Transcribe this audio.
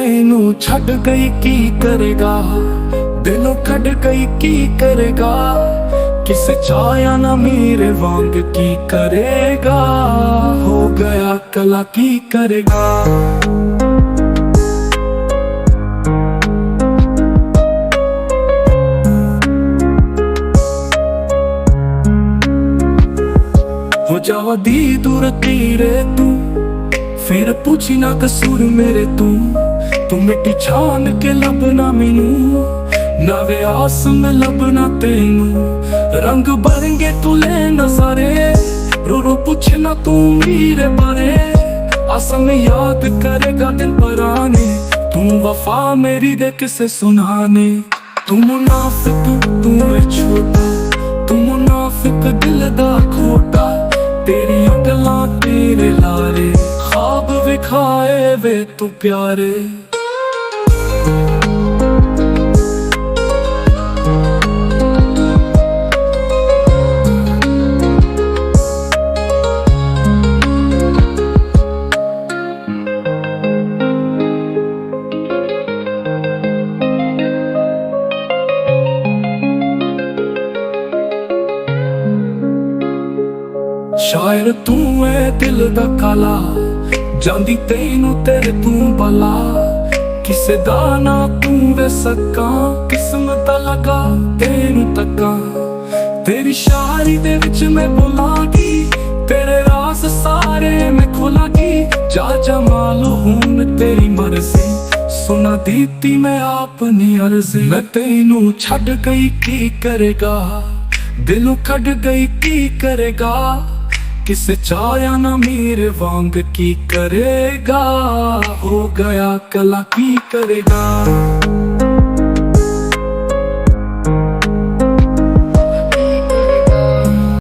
ਤੈਨੂੰ ਛੱਡ ਗਈ ਕੀ ਕਰੇਗਾ, ਦਿਲੋਂ ਕੱਢ ਗਈ ਕੀ ਕਰੇਗਾ। ਕਿਸੇ ਚਾਹਿਆ ਨਾ ਮੇਰੇ ਵਾਂਗ ਕੀ ਕਰੇਗਾ, ਹੋ ਗਿਆ ਕਲਾ ਕੀ ਕਰੇਗਾ। हो जावा दी दूर तेरे तू, फिर पूछी ना कसूर मेरे तू मिट्टी छान के लबना मैनू, नवे आस में लबना तेनू। रंग भरेंगे तू ले नजारे, रो रो पूछे ना तू मेरे बारे। आसा में याद करेगा दिन पराने, तू वफा मेरी दे किसे सुनाने। तू मुनाफिक तू है छोटा, तू मुनाफिक दिल दा खोटा। तेरी गल्लां तेरे लारे, ख्वाब विखाए वे तू प्यारे। शायर तू है दिल दा काला, जांदी तेनू तेरे तू भला। किसे दा ना तू वे सका, किस्मत दा लगा तेनू तका। तेरी शायरी दे विच मैं बोलांगी, तेरे राज सारे मैं खोलांगी। जा जमाल हुन तेरी मर्जी, सुना दीती मैं अपनी अर्जी। मैं तेनू छड़ गई की करेगा, दिलों कट गई की करेगा। किसे चाया ना मेरे वांग की करेगा, हो गया कला की करेगा।